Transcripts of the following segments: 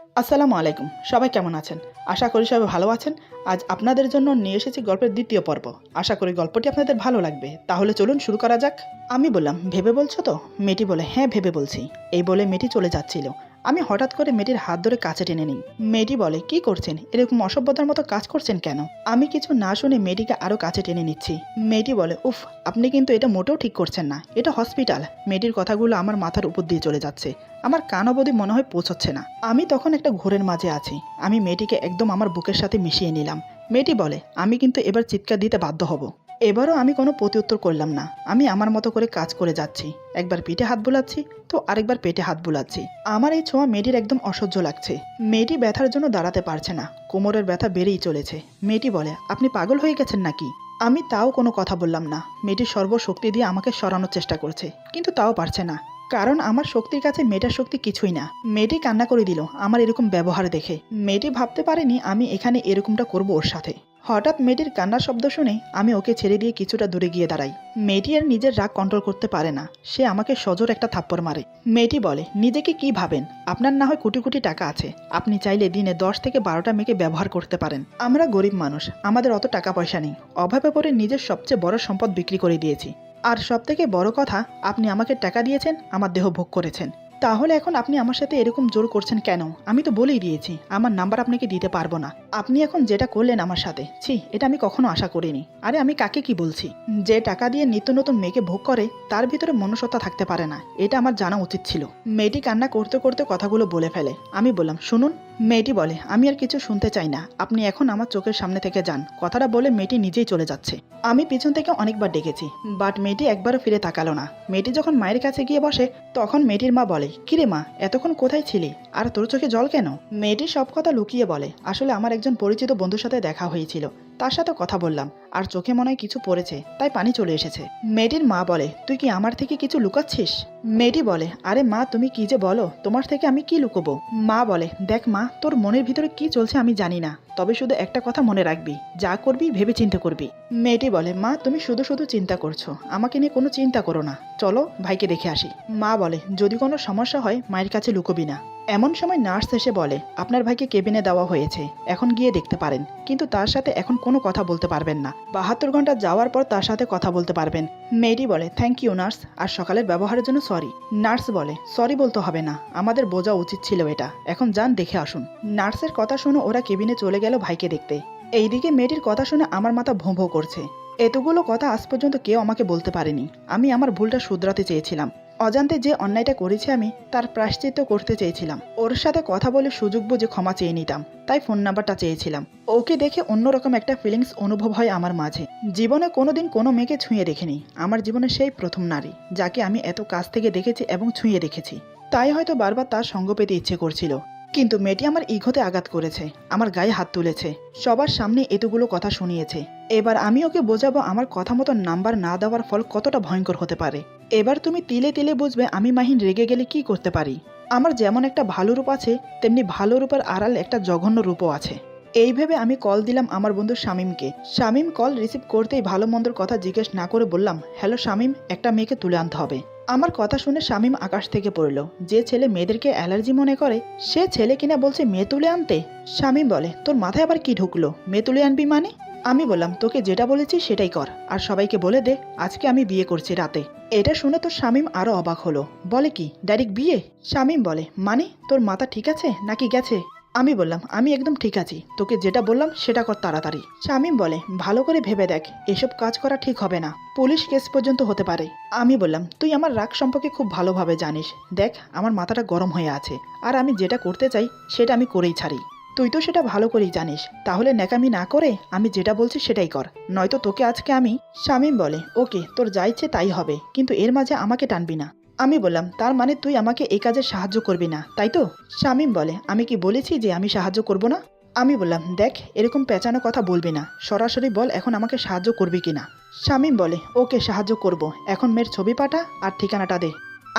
আসসালামু আলাইকুম। সবাই কেমন আছেন? আশা করি সবাই ভালো আছেন। আজ আপনাদের জন্য নিয়ে এসেছি গল্পের দ্বিতীয় পর্ব। আশা করি গল্পটি আপনাদের ভালো লাগবে। তাহলে চলুন শুরু করা যাক। আমি বললাম, ভেবে বলছো তো? মেয়েটি বলে, হ্যাঁ ভেবে বলছি। এই বলে মেয়েটি চলে যাচ্ছিল। আমি হঠাৎ করে মেয়েটির হাত ধরে কাছে টেনে নিই। মেয়েটি বলে, কি করছেন? এরকম অসভ্যতার মতো কাজ করছেন কেন? আমি কিছু না শুনে মেয়েটিকে আরো কাছে টেনে নিচ্ছি। মেয়েটি বলে, উফ, আপনি কিন্তু এটা মোটেও ঠিক করছেন না। এটা হসপিটাল। মেয়েটির কথাগুলো আমার মাথার উপর দিয়ে চলে যাচ্ছে। আমার কান অবধি মনে হয় পৌঁছচ্ছে না। আমি তখন একটা ঘোরের মাঝে আছি। আমি মেয়েটিকে একদম আমার বুকের সাথে মিশিয়ে নিলাম। মেয়েটি বলে, আমি কিন্তু এবার চিৎকার দিতে বাধ্য হব। এবারও আমি কোনো প্রত্যুত্তর করলাম না। আমি আমার মতো করে কাজ করে যাচ্ছি। একবার পিঠে হাত বুলাচ্ছি, তো আরেকবার পেটে হাত বুলাচ্ছি। আমার এই ছোঁয়া মেয়েটির একদম অসহ্য লাগছে। মেয়েটি ব্যথার জন্য দাঁড়াতে পারছে না। কোমরের ব্যথা বেড়েই চলেছে। মেয়েটি বলে, আপনি পাগল হয়ে গেছেন নাকি? আমি তাও কোনো কথা বললাম না। মেয়েটি সর্বশক্তি দিয়ে আমাকে সরানোর চেষ্টা করছে, কিন্তু তাও পারছে না। কারণ আমার শক্তির কাছে মেয়েটার শক্তি কিছুই না। মেয়েটি কান্না করে দিল আমার এরকম ব্যবহার দেখে। মেয়েটি ভাবতে পারেনি আমি এখানে এরকমটা করব ওর সাথে। হঠাৎ মেয়েটির কান্নার শব্দ শুনে আমি ওকে ছেড়ে দিয়ে কিছুটা দূরে গিয়ে দাঁড়াই। মেয়েটি আর নিজের রাগ কন্ট্রোল করতে পারে না। সে আমাকে সজোর একটা থাপ্পড় মারে। মেয়েটি বলে, নিজেকে কি ভাবেন? আপনার না হয় কোটি কোটি টাকা আছে। আপনি চাইলে দিনে 10 থেকে 12টা মেয়েকে ব্যবহার করতে পারেন। আমরা গরিব মানুষ, আমাদের অত টাকা পয়সা নেই। অভাবে পড়ে নিজের সবচেয়ে বড় সম্পদ বিক্রি করে দিয়েছি। আর সবথেকে বড় কথা, আপনি আমাকে টাকা দিয়েছেন, আমার দেহ ভোগ করেছেন। তাহলে এখন আপনি আমার সাথে এরকম জোর করছেন কেন? আমি তো বলেই দিয়েছি আমার নাম্বার আপনাকে দিতে পারবো না। আপনি এখন যেটা করলেন আমার সাথে, ছি, এটা আমি কখনো আশা করিনি। আরে আমি কাকে কি বলছি? যে টাকা দিয়ে নিত্য নতুন মেয়েকে ভোগ করে তার ভিতরে মনুষ্যত্ব থাকতে পারে না, এটা আমার জানা উচিত ছিল। মেয়েটি কান্না করতে করতে কথাগুলো বলে ফেলে। আমি বললাম, শুনুন। মেয়েটি বলে, আমি আর কিছু শুনতে চাই না, আপনি এখন আমার চোখের সামনে থেকে যান। কথাটা বলে মেয়েটি নিজেই চলে যাচ্ছে। আমি পিছন থেকে অনেকবার ডেকেছি, বাট মেয়েটি একবারও ফিরে তাকালো না। মেয়েটি যখন মায়ের কাছে গিয়ে বসে, তখন মেয়েটির মা বলে, কিরে মা, এতক্ষণ কোথায় ছিলি? আর তোর চোখে জল কেন? মেয়েটি সব কথা লুকিয়ে বলে, আসলে আমার একজন পরিচিত বন্ধুর সাথে দেখা হয়েছিল, তার সাথে কথা বললাম, আর চোখে মনে হয় কিছু পড়েছে, তাই পানি চলে এসেছে। মেয়েটির মা বলে, তুই কি আমার থেকে কিছু লুকাচ্ছিস? মেয়েটি বলে, আরে মা, তুমি কি যে বলো, তোমার থেকে আমি কি লুকোবো? মা বলে, দেখ মা, তোর মনের ভিতরে কি চলছে আমি জানি না, তবে শুধু একটা কথা মনে রাখবি, যা করবি ভেবে চিন্তা করবি। মেয়েটি বলে, মা, তুমি শুধু শুধু চিন্তা করছো, আমাকে নিয়ে কোনো চিন্তা করো না, চলো ভাইকে দেখে আসি। মা বলে, যদি কোনো সমস্যা হয় মায়ের কাছে লুকোবি না। এমন সময় নার্স এসে বলে, আপনার ভাইকে কেবিনে দেওয়া হয়েছে, এখন গিয়ে দেখতে পারেন, কিন্তু তার সাথে এখন কোনো কথা বলতে পারবেন না। 72 ঘন্টা যাওয়ার পর তার সাথে কথা বলতে পারবেন। মেয়েটি বলে, থ্যাংক ইউ নার্স, আর সকালের ব্যবহারের জন্য সরি। নার্স বলে, সরি বলতে হবে না, আমাদের বোঝা উচিত ছিল এটা, এখন যান দেখে আসুন। নার্সের কথা শুনে ওরা কেবিনে চলে গেল ভাইকে দেখতে। এইদিকে মেয়েটির কথা শুনে আমার মাথা ভোঁ ভোঁ করছে। এতগুলো কথা আজ পর্যন্ত কেউ আমাকে বলতে পারেনি। আমি আমার ভুলটা শুধরাতে চেয়েছিলাম। অজান্তে যে অন্যায়টা করেছি আমি, তার প্রায়শ্চিত্ত করতে চেয়েছিলাম। ওর সাথে কথা বলে সুযোগ বুঝে ক্ষমা চেয়ে নিতাম, তাই ফোন নাম্বারটা চেয়েছিলাম। ওকে দেখে অন্যরকম একটা ফিলিংস অনুভব হয় আমার মাঝে। জীবনে কোনোদিন কোনো মেয়েকে ছুঁয়ে দেখিনি। আমার জীবনে সেই প্রথম নারী, যাকে আমি এত কাছ থেকে দেখেছি এবং ছুঁয়ে দেখেছি। তাই হয়তো বারবার তার সঙ্গ পেতে ইচ্ছে করছিল। কিন্তু মেয়েটি আমার ইগোতে আঘাত করেছে, আমার গায়ে হাত তুলেছে, সবার সামনে এতগুলো কথা শুনিয়েছে। এবার আমি ওকে বোঝাবো আমার কথা মতো নাম্বার না দেওয়ার ফল কতটা ভয়ঙ্কর হতে পারে। এবার তুমি তিলে তিলে বুঝবে আমি মাহিন রেগে গেলে কি করতে পারি। আমার যেমন একটা ভালো রূপ আছে, তেমনি ভালো রূপের আড়াল একটা জঘন্য রূপও আছে। এই ভেবে আমি কল দিলাম আমার বন্ধু শামীমকে। শামীম কল রিসিভ করতেই ভালো মন্দর কথা জিজ্ঞেস না করে বললাম, হ্যালো শামীম, একটা মেয়েকে তুলে আনতে হবে। আমার কথা শুনে শামীম আকাশ থেকে পড়ল। যে ছেলে মেয়েদেরকে অ্যালার্জি মনে করে, সে ছেলে কিনা বলছে মেয়ে তুলে আনতে। শামীম বলে, তোর মাথায় আবার কি ঢুকলো? মেয়ে তুলে আনবি মানে? আমি বললাম, তোকে যেটা বলেছি সেটাই কর, আর সবাইকে বলে দে আজকে আমি বিয়ে করছি রাতে। এটা শুনে তো শামীম আরো অবাক হলো। বলে, কি ডাইরেক্ট বিয়ে? শামীম বলে, মানে তোর মাথা ঠিক আছে নাকি গেছে? আমি বললাম, আমি একদম ঠিক আছি, তোকে যেটা বললাম সেটা কর তাড়াতাড়ি। শামীম বলে, ভালো করে ভেবে দেখ, এসব কাজ করা ঠিক হবে না, পুলিশ কেস পর্যন্ত হতে পারে। আমি বললাম, তুই আমার রাগ সম্পর্কে খুব ভালোভাবে জানিস, দেখ আমার মাথাটা গরম হয়ে আছে, আর আমি যেটা করতে চাই সেটা আমি করেই ছাড়ি। তুই তো সেটা ভালো করেই জানিস, তাহলে ন্যাকামি না করে আমি যেটা বলছি সেটাই কর, নয়তো তোকে আজকে আমি। শামীম বলে, ওকে, তোর যা ইচ্ছে তাই হবে, কিন্তু এর মাঝে আমাকে টানবি না। আমি বললাম, তার মানে তুই আমাকে এই কাজে সাহায্য করবি না, তাই তো? শামীম বলে, আমি কি বলেছি যে আমি সাহায্য করব না? আমি বললাম, দেখ এরকম পেঁচানো কথা বলবি না, সরাসরি বল এখন আমাকে সাহায্য করবি কিনা। শামীম বলে, ওকে সাহায্য করব, এখন মেয়ের ছবি পাঠা আর ঠিকানাটা দে।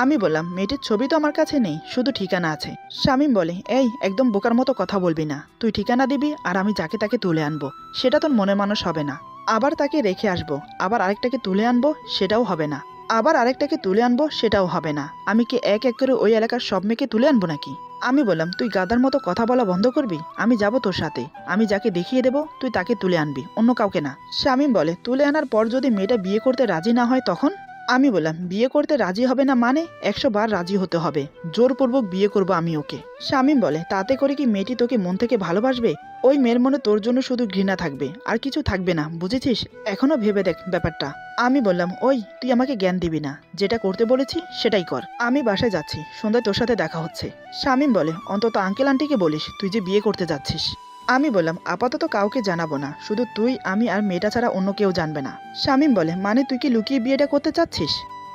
আমি বললাম, মেয়েটির ছবি তো আমার কাছে নেই, শুধু ঠিকানা আছে। শামীম বলে, এই একদম বোকার মতো কথা বলবি না, তুই ঠিকানা দিবি আর আমি যাকে তাকে তুলে আনবো, সেটা তোর মনে মানুষ হবে না। আবার তাকে রেখে আসবো, আবার আরেকটাকে তুলে আনবো, সেটাও হবে না। আবার আরেকটাকে তুলে আনবো, সেটাও হবে না। আমি কি এক এক করে ওই এলাকার সব মেয়েকে তুলে আনবো নাকি? আমি বললাম, তুই গাদার মতো কথা বলা বন্ধ করবি, আমি যাব তোর সাথে, আমি যাকে দেখিয়ে দেবো তুই তাকে তুলে আনবি, অন্য কাউকে না। শামীম বলে, তুলে আনার পর যদি মেয়েটা বিয়ে করতে রাজি না হয় তখন? আমি বললাম, বিয়ে করতে রাজি হবে না মানে 100 বার রাজি হতে হবে, জোরপূর্বক বিয়ে করব আমি ওকে। শামীম বলে, তাতে করে কি মেয়েটি তোকে মন থেকে ভালোবাসবে? ওই মেয়ের মনে তোর জন্য শুধু ঘৃণা থাকবে, আর কিছু থাকবে না, বুঝেছিস? এখনো ভেবে দেখ ব্যাপারটা। আমি বললাম, ওই তুই আমাকে জ্ঞান দিবি না, যেটা করতে বলেছি সেটাই কর। আমি বাসায় যাচ্ছি, সন্ধ্যায় তোর সাথে দেখা হচ্ছে। শামীম বলে, অন্তত আঙ্কেল আন্টিকে বলিস তুই যে বিয়ে করতে যাচ্ছিস। আমি বললাম, আপাতত কাউকে জানাবো না, শুধু তুই, আমি আর মেয়েটা ছাড়া অন্য কেউ জানবে না। শামীম বলে, মানে তুই কি লুকিয়ে বিয়েটা করতে চাচ্ছিস?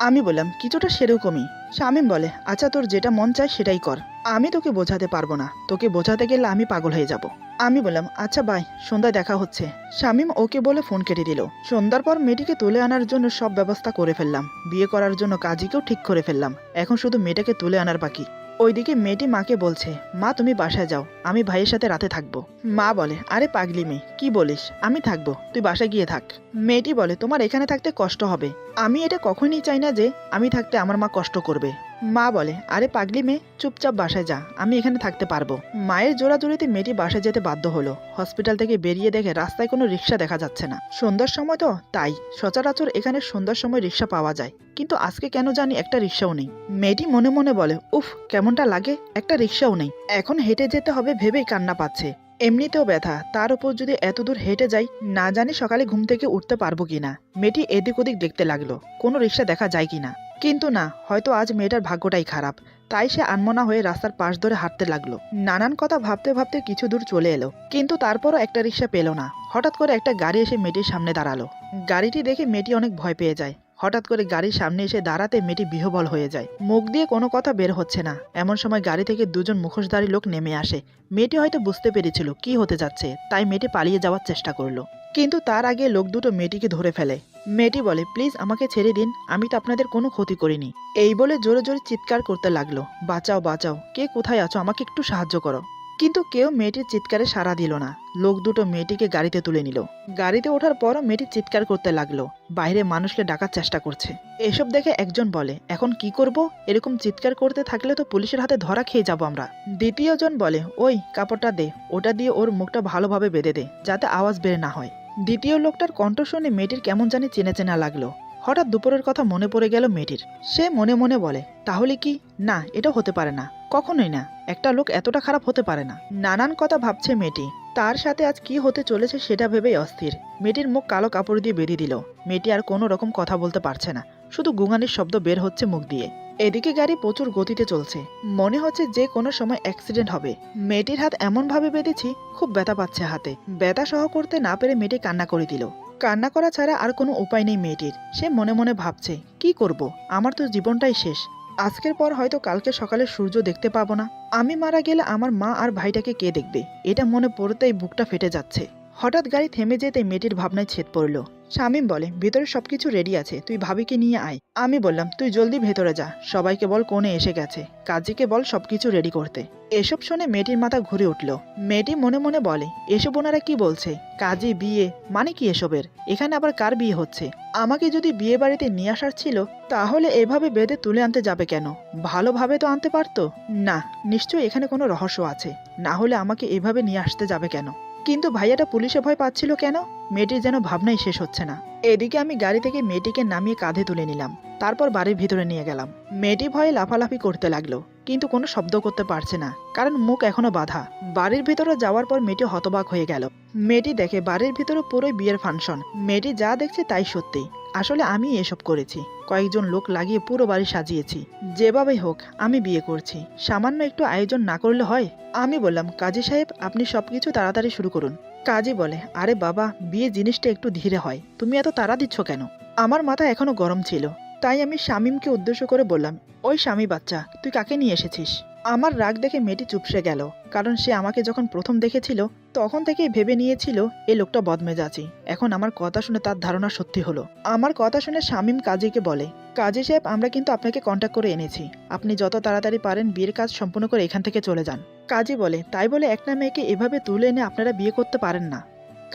আমি বললাম, কিছুটা সেরকমই। শামীম বলে, আচ্ছা তোর যেটা মন চায় সেটাই কর, আমি তোকে বোঝাতে পারবো না, তোকে বোঝাতে গেলে আমি পাগল হয়ে যাব। আমি বললাম, আচ্ছা বাই, সন্ধ্যায় দেখা হচ্ছে। শামীম ওকে বলে ফোন কেটে দিল। সন্ধ্যার পর মেয়েটিকে তুলে আনার জন্য সব ব্যবস্থা করে ফেললাম, বিয়ে করার জন্য কাজীকেও ঠিক করে ফেললাম, এখন শুধু মেয়েটাকে তুলে আনার বাকি। ওইদিকে মেয়েটি মাকে বলছে, মা তুমি বাসায় যাও, আমি ভাইয়ের সাথে রাতে থাকবো। মা বলে, আরে পাগলি মেয়ে, কি বলিস, আমি থাকবো, তুই বাসায় গিয়ে থাক। মেয়েটি বলে, তোমার এখানে থাকতে কষ্ট হবে, আমি এটা কখনই চাই না যে আমি থাকতে আমার মা কষ্ট করবে। মা বলে, আরে পাগলি মেয়ে, চুপচাপ বাসায় যা, আমি এখানে থাকতে পারবো। মায়ের জোরাজোরিতে মেয়েটি বাসায় যেতে বাধ্য হলো। হসপিটাল থেকে বেরিয়ে দেখে রাস্তায় কোনো রিক্সা দেখা যাচ্ছে না। সন্ধ্যার সময় তো তাই, সচরাচর এখানে সন্ধ্যার সময় রিক্সা পাওয়া যায়, কিন্তু আজকে কেন জানি একটা রিক্সাও নেই। মেয়েটি মনে মনে বলে, উফ কেমনটা লাগে, একটা রিক্সাও নেই, এখন হেঁটে যেতে হবে ভেবেই কান্না পাচ্ছে। এমনিতেও ব্যথা, তার উপর যদি এত দূর হেঁটে যাই, না জানি সকালে ঘুম থেকে উঠতে পারবো কিনা। মেয়েটি এদিক ওদিক দেখতে লাগলো কোনো রিক্সা দেখা যায় কিনা, কিন্তু না, হয়তো আজ মেয়েটার ভাগ্যটাই খারাপ। তাই সে আনমনা হয়ে রাস্তার পাশ ধরে হাঁটতে লাগলো। নানান কথা ভাবতে ভাবতে কিছু দূর চলে এলো, কিন্তু তারপরও একটা রিক্সা পেল না। হঠাৎ করে একটা গাড়ি এসে মেয়েটির সামনে দাঁড়ালো। গাড়িটি দেখে মেয়েটি অনেক ভয় পেয়ে যায়। হঠাৎ করে গাড়ির সামনে এসে দাঁড়াতে মেয়েটি বিহ্বল হয়ে যায়, মুখ দিয়ে কোনো কথা বের হচ্ছে না। এমন সময় গাড়ি থেকে দুজন মুখোশধারী লোক নেমে আসে। মেয়েটি হয়তো বুঝতে পেরেছিল কি হতে যাচ্ছে, তাই মেয়েটি পালিয়ে যাওয়ার চেষ্টা করলো, কিন্তু তার আগে লোক দুটো মেয়েটিকে ধরে ফেলে। মেয়েটি বলে, প্লিজ আমাকে ছেড়ে দিন, আমি তো আপনাদের কোনো ক্ষতি করিনি। এই বলে জোরে জোরে চিৎকার করতে লাগলো, বাঁচাও বাঁচাও, কে কোথায় আছো, আমাকে একটু সাহায্য করো। কিন্তু কেউ মেয়েটির চিৎকারে সাড়া দিল না। লোক দুটো মেয়েটিকে গাড়িতে তুলে নিল। গাড়িতে ওঠার পর মেয়েটি চিৎকার করতে লাগলো, বাইরে মানুষকে ডাকার চেষ্টা করছে। এসব দেখে একজন বলে, এখন কি করব, এরকম চিৎকার করতে থাকলে তো পুলিশের হাতে ধরা খেয়ে যাব আমরা। দ্বিতীয় জন বলে, ওই কাপড়টা দে, ওটা দিয়ে ওর মুখটা ভালোভাবে বেঁধে দে, যাতে আওয়াজ বের না হয়। দ্বিতীয় লোকটার কণ্ঠ শুনে মেয়েটির কেমন জানি চেনা চেনা লাগলো। হঠাৎ দুপুরের কথা মনে পড়ে গেল মেয়েটির। সে মনে মনে বলে, তাহলে কি, না এটা হতে পারে না, কখনোই না, একটা লোক এতটা খারাপ হতে পারে না। নানান কথা ভাবছে মেয়েটি, তার সাথে আজ কি হতে চলেছে সেটা ভেবেই অস্থির। মেয়েটির মুখ কালো কাপড় দিয়ে বেঁধে দিল। মেয়েটি আর কোনো রকম কথা বলতে পারছে না, শুধু গুঙানির শব্দ বের হচ্ছে মুখ দিয়ে। এদিকে গাড়ি প্রচুর গতিতে চলছে, মনে হচ্ছে যে কোনো সময় অ্যাক্সিডেন্ট হবে। মেয়েটির হাত এমন ভাবে বেঁধেছি, খুব ব্যথা পাচ্ছে হাতে। ব্যথা সহ করতে না পেরে মেয়েটি কান্না করে দিল। কান্না করা ছাড়া আর কোনো উপায় নেই মেয়েটির। সে মনে মনে ভাবছে, কি করব, আমার তো জীবনটাই শেষ। আজকের পর হয়তো কালকে সকালে সূর্য দেখতে পাবো না। আমি মারা গেলে আমার মা আর ভাইটাকে কে দেখবে, এটা মনে পড়তেই বুকটা ফেটে যাচ্ছে। হঠাৎ গাড়ি থেমে যেতে মেয়েটির ভাবনায় ছেদ পড়ল। শামীম বলে, ভেতরে সবকিছু রেডি আছে, তুই ভাবিকে নিয়ে আয়। আমি বললাম, তুই জলদি ভেতরে যা, সবাইকে বল কোণে এসে গেছে, কাজীকে বল সবকিছু রেডি করতে। এসব শুনে মেয়েটির মাথা ঘুরে উঠল। মেয়েটি মনে মনে বলে, এসব ওনারা কি বলছে, কাজী বিয়ে মানে কি এসবের, এখানে আবার কার বিয়ে হচ্ছে? আমাকে যদি বিয়ে বাড়িতে নিয়ে আসার ছিল, তাহলে এভাবে বেঁধে তুলে আনতে যাবে কেন? ভালোভাবে তো আনতে পারতো। না, নিশ্চয়ই এখানে কোনো রহস্য আছে, না হলে আমাকে এভাবে নিয়ে আসতে যাবে কেন? কিন্তু ভাইয়াটা পুলিশে ভয় পাচ্ছিল কেন? মেয়েটির যেন ভাবনাই শেষ হচ্ছে না। এদিকে আমি গাড়ি থেকে মেয়েটিকে নামিয়ে কাঁধে তুলে নিলাম, তারপর বাড়ির ভিতরে নিয়ে গেলাম। মেয়েটি ভয়ে লাফালাফি করতে লাগলো, কিন্তু কোনো শব্দ করতে পারছে না, কারণ মুখ এখনো বাঁধা। বাড়ির ভিতরে যাওয়ার পর মেয়েটি হতবাক হয়ে গেল। মেয়েটি দেখে বাড়ির ভিতরে পুরোই বিয়ের ফাংশন। মেয়েটি যা দেখছে তাই সত্যি, আসলে আমি এসব করেছি, কয়েকজন লোক লাগিয়ে পুরো বাড়ি সাজিয়েছি। যেভাবেই হোক আমি বিয়ে করছি, সামান্য একটু আয়োজন না করলে হয়? আমি বললাম, কাজী সাহেব আপনি সবকিছু তাড়াতাড়ি শুরু করুন। কাজী বলে, আরে বাবা, বিয়ে জিনিসটা একটু ধীরে হয়, তুমি এত তাড়া দিচ্ছ কেন? আমার মাথা এখনো গরম ছিল, তাই আমি শামীমকে উদ্দেশ্য করে বললাম, ওই স্বামী বাচ্চা, তুই কাকে নিয়ে এসেছিস? আমার রাগ দেখে মেয়েটি চুপসে গেল, কারণ সে আমাকে যখন প্রথম দেখেছিল তখন থেকেই ভেবে নিয়েছিল এই লোকটা বদমেজাজি। এখন আমার কথা শুনে তার ধারণা সত্যি হলো। আমার কথা শুনে শামীম কাজীকে বলে, কাজী সাহেব আমরা কিন্তু আপনাকে কন্ট্যাক্ট করে এনেছি, আপনি যত তাড়াতাড়ি পারেন বিয়ের কাজ সম্পূর্ণ করে এখান থেকে চলে যান। কাজী বলে, তাই বলে একটা মেয়েকে এভাবে তুলে এনে আপনারা বিয়ে করতে পারেন না।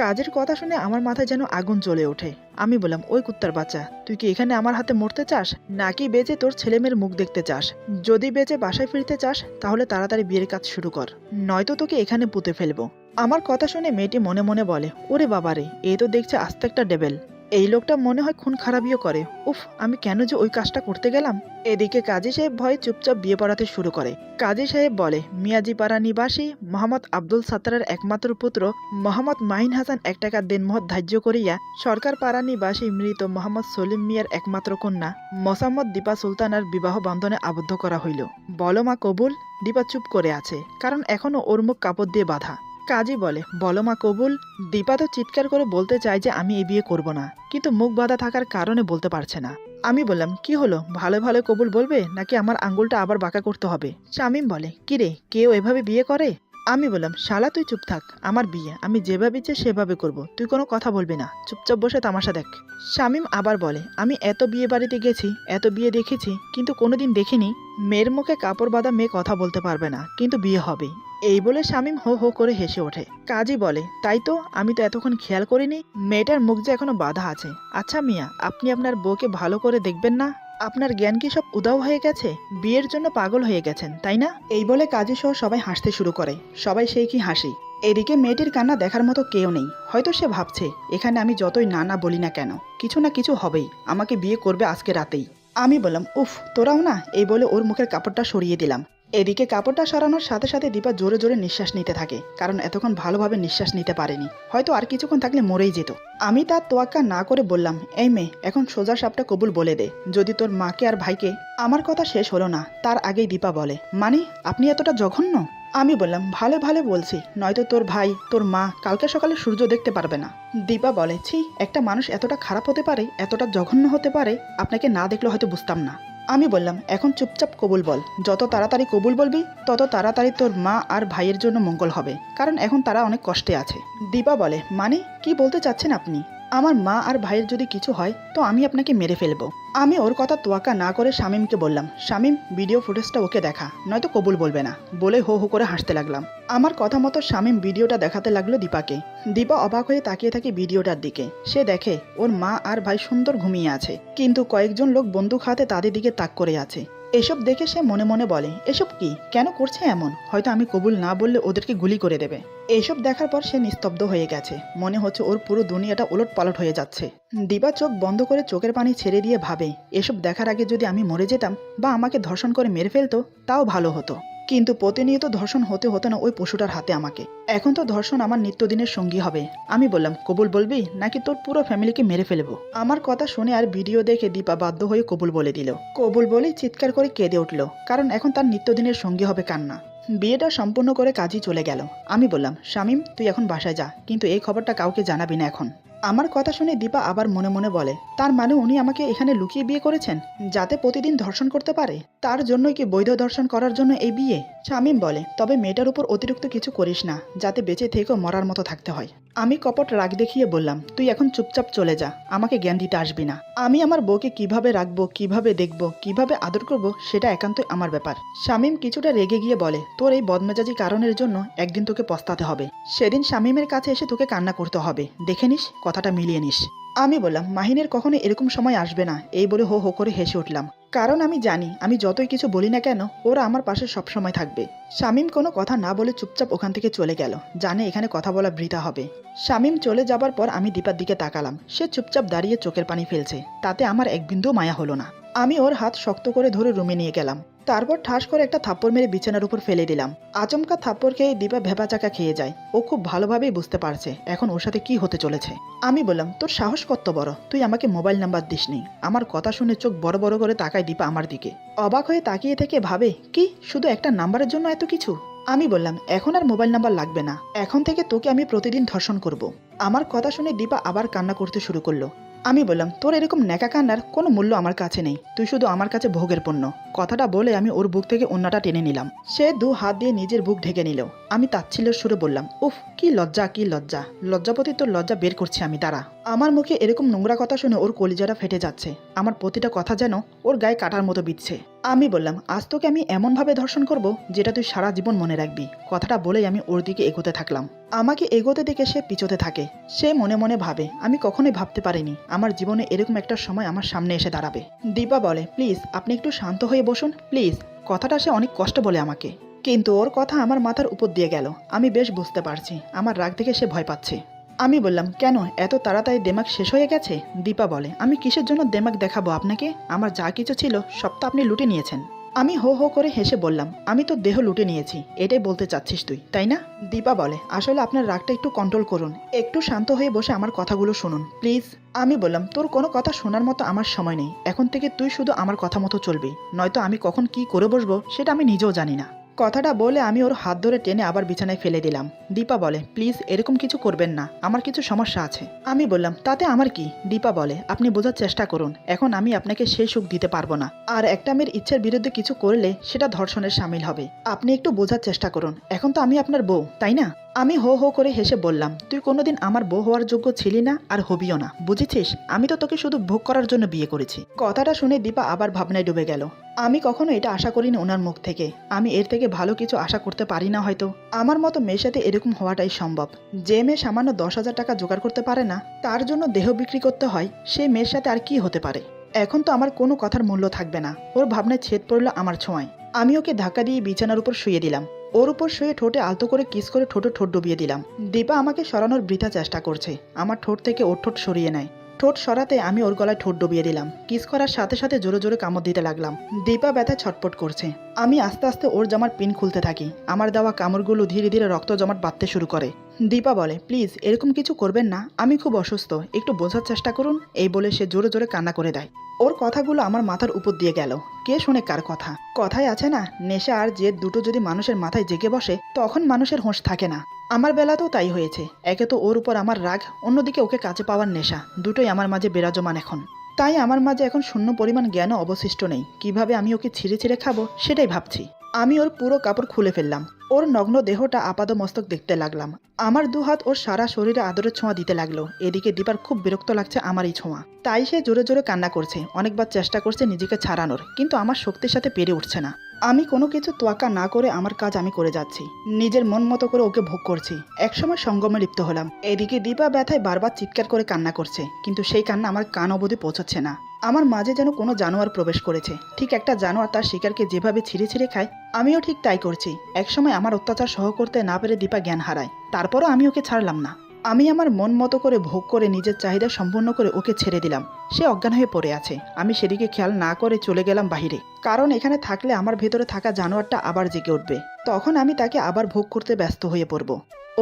কাজের কথা শুনে আমার মাথায় যেন আগুন জ্বলে ওঠে। আমি বললাম, ওই কুত্তার বাচ্চা, তুই কি এখানে আমার হাতে মরতে চাস, নাকি বেঁচে তোর ছেলেমেয়ের মুখ দেখতে চাস? যদি বেঁচে বাসায় ফিরতে চাস তাহলে তাড়াতাড়ি বিয়ের কাজ শুরু কর, নয়তো তোকে এখানে পুঁতে ফেলবো। আমার কথা শুনে মেয়েটি মনে মনে বলে, ওরে বাবারে, এ তো দেখছে আস্তে একটা ডেবেল। এই লোকটা মনে হয় খুন খারাপিও করে। উফ, আমি কেন যে ওই কাজটা করতে গেলাম। এদিকে কাজী সাহেব ভয়ে চুপচাপ বিয়ে পড়াতে শুরু করে। কাজী সাহেব বলে, মিয়াজিপাড়া নিবাসী মোহাম্মদ আব্দুল সাত্তারের একমাত্র পুত্র মোহাম্মদ মাহিন হাসান 1 টাকা দিনমহৎ ধার্য করিয়া সরকার পাড়া নিবাসী মৃত মোহাম্মদ সলিম মিয়ার একমাত্র কন্যা মোসাম্মদ দীপা সুলতানার বিবাহ বন্ধনে আবদ্ধ করা হইল। বলো মা কবুল। দীপা চুপ করে আছে, কারণ এখনো ওর মুখ কাপড় দিয়ে বাঁধা। কাজী বলে, বলো মা কবুল। দীপা তো চিৎকার করে বলতে চায় যে আমি এই বিয়ে করব না, কিন্তু মুখ বাঁধা থাকার কারণে বলতে পারছে না। আমি বললাম, কি হলো, ভালো ভালো কবুল বলবে নাকি আমার আঙ্গুলটা আবার বাঁকা করতে হবে? শামীম বলে, কিরে, কেউ এভাবে বিয়ে করে? আমি বললাম, শালা তুই চুপ থাক, আমার বিয়ে আমি যেভাবে ইচ্ছে সেভাবে করব, তুই কোনো কথা বলবি না, চুপচাপ বসে তামাশা দেখ। শামীম আবার বলে, আমি এত বিয়ে বাড়িতে গেছি, এত বিয়ে দেখেছি, কিন্তু কোনোদিন দেখিনি মেয়ের মুখে কাপড় বাঁধা মেয়ে কথা বলতে পারবে না, কিন্তু বিয়ে হবে। এই বলে শামীম হো হো করে হেসে ওঠে। কাজী বলে, তাই তো, আমি তো এতক্ষণ খেয়াল করিনি, মেয়েটার মুখ যে এখনো বাঁধা আছে। আচ্ছা মিয়া, আপনি আপনার বউকে ভালো করে দেখবেন না? আপনার জ্ঞান কি সব উধাও হয়ে গেছে? বিয়ের জন্য পাগল হয়ে গেছেন, তাই না? এই বলে কাজী সহ সবাই হাসতে শুরু করে। সবাই সেই কি হাসি। এদিকে মেয়েটির কান্না দেখার মতো কেউ নেই। হয়তো সে ভাবছে, এখানে আমি যতই না না বলি না কেন, কিছু না কিছু হবেই, আমাকে বিয়ে করবে আজকে রাতেই। আমি বললাম, উফ, তোরাও না। এই বলে ওর মুখের কাপড়টা সরিয়ে দিলাম। এদিকে কাপড়টা সরানোর সাথে সাথে দীপা জোরে জোরে নিঃশ্বাস নিতে থাকে, কারণ এতক্ষণ ভালোভাবে নিঃশ্বাস নিতে পারেনি, হয়তো আর কিছুক্ষণ থাকলে মরেই যেত। আমি তার তোয়াক্কা না করে বললাম, এই মেয়ে, এখন সোজা সাপটা কবুল বলে দে, যদি তোর মাকে আর ভাইকে। আমার কথা শেষ হলো না, তার আগেই দীপা বলে, মানে আপনি এতটা জঘন্য? আমি বললাম, ভালো ভালো বলছি, নয়তো তোর ভাই তোর মা কালকে সকালে সূর্য দেখতে পারবে না। দীপা বলে, ছি, একটা মানুষ এতটা খারাপ হতে পারে, এতটা জঘন্য হতে পারে, আপনাকে না দেখলে হয়তো বুঝতাম না। আমি বললাম, এখন চুপচাপ কবুল বল, যত তাড়াতাড়ি কবুল বলবি তত তাড়াতাড়ি তোর মা আর ভাইয়ের জন্য মঙ্গল হবে, কারণ এখন তারা অনেক কষ্টে আছে। দীপা বলে, মানে কি বলতে চাচ্ছেন আপনি? আমার মা আর ভাইয়ের যদি কিছু হয় তো আমি আপনাকে মেরে ফেলবো। আমি ওর কথা তোয়াক্কা না করে শামীমকে বললাম, শামীম, ভিডিও ফুটেজটা ওকে দেখা, নয়তো কবুল বলবে না, বলে হো হো করে হাসতে লাগলাম। আমার কথা মতো শামীম ভিডিওটা দেখাতে লাগলো দীপাকে। দীপা অবাক হয়ে তাকিয়ে থাকে ভিডিওটার দিকে। সে দেখে ওর মা আর ভাই সুন্দর ঘুমিয়ে আছে, কিন্তু কয়েকজন লোক বন্দুক হাতে তাদের দিকে তাক করে আছে। এসব দেখে সে মনে মনে বলে, এসব কি, কেন করছে এমন? হয়তো আমি কবুল না বললে ওদেরকে গুলি করে দেবে। এইসব দেখার পর সে নিস্তব্ধ হয়ে গেছে, মনে হচ্ছে ওর পুরো দুনিয়াটা ওলট পালট হয়ে যাচ্ছে। দীপা চোখ বন্ধ করে চোখের পানি ছেড়ে দিয়ে ভাবে, এসব দেখার আগে যদি আমি মরে যেতাম বা আমাকে ধর্ষণ করে মেরে ফেলতো তাও ভালো হতো, কিন্তু প্রতিনিয়ত ধর্ষণ হতে হতো না ওই পশুটার হাতে আমাকে। এখন তো ধর্ষণ আমার নিত্যদিনের সঙ্গী হবে। আমি বললাম, কবুল বলবি নাকি তোর পুরো ফ্যামিলিকে মেরে ফেলবো? আমার কথা শুনে আর ভিডিও দেখে দীপা বাধ্য হয়ে কবুল বলে দিল। কবুল বলেই চিৎকার করে কেঁদে উঠল, কারণ এখন তার নিত্যদিনের সঙ্গী হবে কান্না। বিয়েটা সম্পূর্ণ করে কাজই চলে গেল। আমি বললাম, শামীম, তুই এখন বাসায় যা, কিন্তু এই খবরটা কাউকে জানাবি না এখন। আমার কথা শুনে দীপা আবার মনে মনে বলে, তার মানে উনি আমাকে এখানে লুকিয়ে বিয়ে করেছেন, যাতে প্রতিদিন ধর্ষণ করতে পারে? তার জন্যই কি বৈধ ধর্ষণ করার জন্য এই বিয়ে? শামীম বলে, তবে মেয়েটার উপর অতিরিক্ত কিছু করিস না, যাতে বেঁচে থেকেও মরার মতো থাকতে হয়। আমি কপট রাগ দেখিয়ে বললাম, তুই এখন চুপচাপ চলে যা, আমাকে জ্ঞান দিতে আসবি না। আমি আমার বউকে কিভাবে রাখবো, কিভাবে দেখবো, কিভাবে আদর করবো, সেটা একান্তই আমার ব্যাপার। শামীম কিছুটা রেগে গিয়ে বলে, তোর এই বদমেজাজি কারণের জন্য একদিন তোকে পস্তাতে হবে। সেদিন শামীমের কাছে এসে তোকে কান্না করতে হবে, দেখে নিস, কথাটা মিলিয়ে নিস। আমি বললাম, মাহিনের কখনো এরকম সময় আসবে না। এই বলে হো হো করে হেসে উঠলাম, কারণ আমি জানি আমি যতই কিছু বলি না কেন ওরা আমার পাশে সবসময় থাকবে। শামীম কোনো কথা না বলে চুপচাপ ওখান থেকে চলে গেল, জানে এখানে কথা বলা বৃথা হবে। শামীম চলে যাবার পর আমি দীপার দিকে তাকালাম। সে চুপচাপ দাঁড়িয়ে চোখের পানি ফেলছে, তাতে আমার এক বিন্দুও মায়া হলো না। আমি ওর হাত শক্ত করে ধরে রুমে নিয়ে গেলাম, তারপর ঠাস করে একটা থাপ্পড় মেরে বিছানার উপর ফেলে দিলাম। আচমকা থাপ্পড় খেয়ে দীপা ভেবাচাকা খেয়ে যায়। ও খুব ভালোভাবেই বুঝতে পারছে এখন ওর সাথে কি হতে চলেছে। আমি বললাম, তোর সাহস কত বড়, তুই আমাকে মোবাইল নাম্বার দিসনি? আমার কথা শুনে চোখ বড় বড় করে তাকায় দীপা আমার দিকে। অবাক হয়ে তাকিয়ে থেকে ভাবে, কি শুধু একটা নাম্বারের জন্য এত কিছু? আমি বললাম, এখন আর মোবাইল নাম্বার লাগবে না, এখন থেকে তোকে আমি প্রতিদিন ধর্ষণ করব। আমার কথা শুনে দীপা আবার কান্না করতে শুরু করলো। আমি বললাম, তোর এরকম ন্যাকা কান্নার কোনো মূল্য আমার কাছে নেই, তুই শুধু আমার কাছে ভোগের পণ্য। কথাটা বলে আমি ওর বুক থেকে ওন্নাটা টেনে নিলাম। সে 2 হাত দিয়ে নিজের বুক ঢেকে নিল। আমি তাচ্ছিল্যের সুরে বললাম, উফ, কি লজ্জা, কি লজ্জা, লজ্জাপতি তোর লজ্জা বের করছি আমি, দাঁড়া। আমার মুখে এরকম নোংরা কথা শুনে ওর কলিজাটা ফেটে যাচ্ছে। আমার প্রতিটা কথা যেন ওর গায়ে কাটার মতো বিঁধছে। আমি বললাম, আজ তোকে আমি এমনভাবে ধর্ষণ করব যেটা তুই সারা জীবন মনে রাখবি। কথাটা বলেই আমি ওর দিকে এগোতে থাকলাম। আমাকে এগোতে দেখে সে পিছোতে থাকে। সে মনে মনে ভাবে, আমি কখনোই ভাবতে পারিনি আমার জীবনে এরকম একটা সময় আমার সামনে এসে দাঁড়াবে। দীপা বলে, প্লিজ আপনি একটু শান্ত হয়ে বসুন প্লিজ। কথাটা সে অনেক কষ্ট বলে আমাকে, কিন্তু ওর কথা আমার মাথার উপর দিয়ে গেল। আমি বেশ বুঝতে পারছি আমার রাগ দেখে সে ভয় পাচ্ছে। আমি বললাম, কেন এত তাড়াতাড়ি দেমাগ শেষ হয়ে গেছে? দীপা বলে, আমি কিসের জন্য দেমাগ দেখাবো আপনাকে? আমার যা কিছু ছিল সব তো আপনি লুটে নিয়েছেন। আমি হো হো করে হেসে বললাম, আমি তো দেহ লুটে নিয়েছি, এটাই বলতে চাচ্ছিস তুই, তাই না? দীপা বলে, আসলে আপনার রাগটা একটু কন্ট্রোল করুন, একটু শান্ত হয়ে বসে আমার কথাগুলো শুনুন প্লিজ। আমি বললাম, তোর কোনো কথা শোনার মতো আমার সময় নেই, এখন থেকে তুই শুধু আমার কথা মতো চলবি, নয়তো আমি কখন কি করে বসবো সেটা আমি নিজেও জানি না। কথাটা বলে আমি ওর হাত ধরে টেনে আবার বিছানায় ফেলে দিলাম। দীপা বলে, প্লিজ এরকম কিছু করবেন না, আমার কিছু সমস্যা আছে। আমি বললাম, তাতে আমার কি? দীপা বলে, আপনি বোঝার চেষ্টা করুন, এখন আমি আপনাকে সেই সুখ দিতে পারবো না, আর একটা মেয়ের ইচ্ছের বিরুদ্ধে কিছু করলে সেটা ধর্ষণের সামিল হবে। আপনি একটু বোঝার চেষ্টা করুন, এখন তো আমি আপনার বউ, তাই না? আমি হো হো করে হেসে বললাম, তুই কোনোদিন আমার বউ হওয়ার যোগ্য ছিলি না আর হবিও না, বুঝেছিস? আমি তো তোকে শুধু ভোগ করার জন্য বিয়ে করেছি। কথাটা শুনে দীপা আবার ভাবনায় ডুবে গেল। আমি কখনো এটা আশা করিনি ওনার মুখ থেকে। আমি এর থেকে ভালো কিছু আশা করতে পারি না হয়তো। আমার মতো মেয়ের সাথে এরকম হওয়াটাই সম্ভব। যে মেয়ে সামান্য 10,000 টাকা জোগাড় করতে পারে না, তার জন্য দেহ বিক্রি করতে হয়, সেই মেয়ের সাথে আর কি হতে পারে? এখন তো আমার কোনো কথার মূল্য থাকবে না। ওর ভাবনায় ছেদ পড়ল আমার ছোঁয়ায়। আমি ওকে ধাক্কা দিয়ে বিছানার উপর শুয়ে দিলাম। ওর উপর শুয়ে ঠোঁটে আলতো করে কিস করে ঠোঁটে ঠোঁট ডুবিয়ে দিলাম। দীপা আমাকে সরানোর বৃথা চেষ্টা করছে। আমার ঠোঁট থেকে ওর ঠোঁট সরিয়ে নেয়। ঠোঁট সরাতে আমি ওর গলায় ঠোঁট ডুবিয়ে দিলাম। কিস করার সাথে সাথে জোরে জোরে কামড় দিতে লাগলাম। দীপা ব্যথায় ছটপট করছে। আমি আস্তে আস্তে ওর জামার পিন খুলতে থাকি। আমার দেওয়া কামড়গুলো ধীরে ধীরে রক্ত জমাট বাঁধতে শুরু করে। দীপা বলে, প্লিজ এরকম কিছু করবেন না, আমি খুব অসুস্থ, একটু বোঝার চেষ্টা করুন। এই বলে সে জোরে জোরে কান্না করে দেয়। ওর কথাগুলো আমার মাথার উপর দিয়ে গেল। কে শোনে কার কথা? কথায় আছে না, নেশা আর জেদ দুটো যদি মানুষের মাথায় জেগে বসে তখন মানুষের হোঁশ থাকে না। আমার বেলাতেও তাই হয়েছে। একে তো ওর উপর আমার রাগ, অন্যদিকে ওকে কাছে পাওয়ার নেশা, দুটোই আমার মাঝে বিরাজমান এখন। তাই আমার মাঝে এখন শূন্য পরিমাণ জ্ঞানও অবশিষ্ট নেই। কিভাবে আমি ওকে ছিঁড়ে ছিঁড়ে খাবো সেটাই ভাবছি। আমি ওর পুরো কাপড় খুলে ফেললাম। ওর নগ্ন দেহটা আপাদমস্তক দেখতে লাগলাম। আমার দুহাত ওর সারা শরীরে আদরের ছোঁয়া দিতে লাগলো। এদিকে দীপার খুব বিরক্ত লাগছে আমার এই ছোঁয়া। তাই সে জোরে জোরে কান্না করছে। অনেকবার চেষ্টা করছে নিজেকে ছাড়ানোর, কিন্তু আমার শক্তির সাথে পেরে উঠছে না। আমি কোনো কিছু তোয়াক্কা না করে আমার কাজ আমি করে যাচ্ছি। নিজের মন মতো করে ওকে ভোগ করছি। একসময় সঙ্গমে লিপ্ত হলাম। এদিকে দীপা ব্যথায় বারবার চিৎকার করে কান্না করছে, কিন্তু সেই কান্না আমার কান অবধি পৌঁছচ্ছে না। আমার মাঝে যেন কোনো জানোয়ার প্রবেশ করেছে। ঠিক একটা জানোয়ার তার শিকারকে যেভাবে ছিঁড়ে ছিঁড়ে খায়, আমিও ঠিক তাই করছি। একসময় আমার অত্যাচার সহ করতে না পেরে দীপা জ্ঞান হারায়। তারপরও আমি ওকে ছাড়লাম না। আমি আমার মন মতো করে ভোগ করে নিজের চাহিদা সম্পূর্ণ করে ওকে ছেড়ে দিলাম। সে অজ্ঞান হয়ে পড়ে আছে। আমি সেদিকে খেয়াল না করে চলে গেলাম বাহিরে, কারণ এখানে থাকলে আমার ভেতরে থাকা জানোয়ারটা আবার জেগে উঠবে। তখন আমি তাকে আবার ভোগ করতে ব্যস্ত হয়ে পড়ব।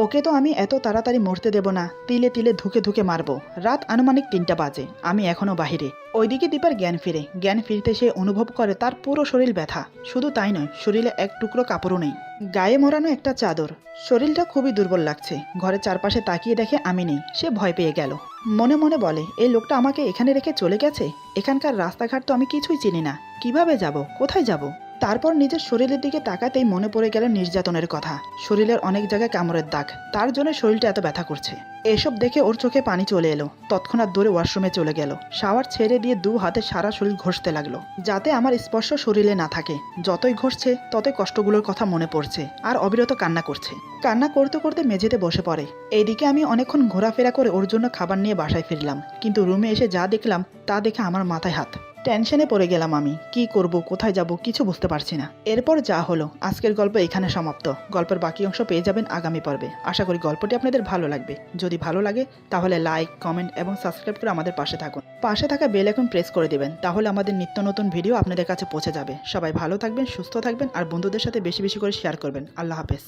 ওকে তো আমি এত তাড়াতাড়ি মরতে দেব না, তিলে তিলে ধুকে ধুকে মারবো। রাত আনুমানিক 3টা বাজে। আমি এখনো বাহিরে। ওইদিকে দীপার জ্ঞান ফিরে। জ্ঞান ফিরতে সে অনুভব করে তার পুরো শরীর ব্যথা। শুধু তাই নয়, শরীরে এক টুকরো কাপড়ও নেই, গায়ে মোড়ানো একটা চাদর। শরীরটা খুবই দুর্বল লাগছে। ঘরের চারপাশে তাকিয়ে দেখে আমি নেই। সে ভয় পেয়ে গেল। মনে মনে বলে, এই লোকটা আমাকে এখানে রেখে চলে গেছে। এখানকার রাস্তাঘাট তো আমি কিছুই চিনি না, কিভাবে যাব, কোথায় যাব? তারপর নিজের শরীরের দিকে তাকাতেই মনে পড়ে গেল নির্যাতনের কথা। শরীরের অনেক জায়গায় কামড়ের দাগ, তার জন্য শরীরটা এত ব্যথা করছে। এসব দেখে ওর চোখে পানি চলে এলো। তৎক্ষণাৎ দৌড়ে ওয়াশরুমে চলে গেল। শাওয়ার ছেড়ে দিয়ে 2 হাতে সারা শরীর ঘষতে লাগলো, যাতে আমার স্পর্শ শরীরে না থাকে। যতই ঘষছে ততই কষ্টগুলোর কথা মনে পড়ছে, আর অবিরত কান্না করছে। কান্না করতে করতে মেঝেতে বসে পড়ে। এইদিকে আমি অনেকক্ষণ ঘোরাফেরা করে ওর জন্য খাবার নিয়ে বাসায় ফিরলাম, কিন্তু রুমে এসে যা দেখলাম তা দেখে আমার মাথায় হাত। টেনশনে পড়ে গেলাম। আমি কি করব, কোথায় যাব, কিছু বুঝতে পারছি না। এরপর যা হলো, আজকের গল্প এখানে সমাপ্ত। গল্পের বাকি অংশ পেয়ে যাবেন আগামী পর্বে। আশা করি গল্পটি আপনাদের ভালো লাগবে। যদি ভালো লাগে তাহলে লাইক, কমেন্ট এবং সাবস্ক্রাইব করে আমাদের পাশে থাকুন। পাশে থাকা বেল আইকন প্রেস করে দিবেন, তাহলে আমাদের নিত্য নতুন ভিডিও আপনাদের কাছে পৌঁছে যাবে। সবাই ভালো থাকবেন, সুস্থ থাকবেন, আর বন্ধুদের সাথে বেশি বেশি করে শেয়ার করবেন। আল্লাহ হাফেজ।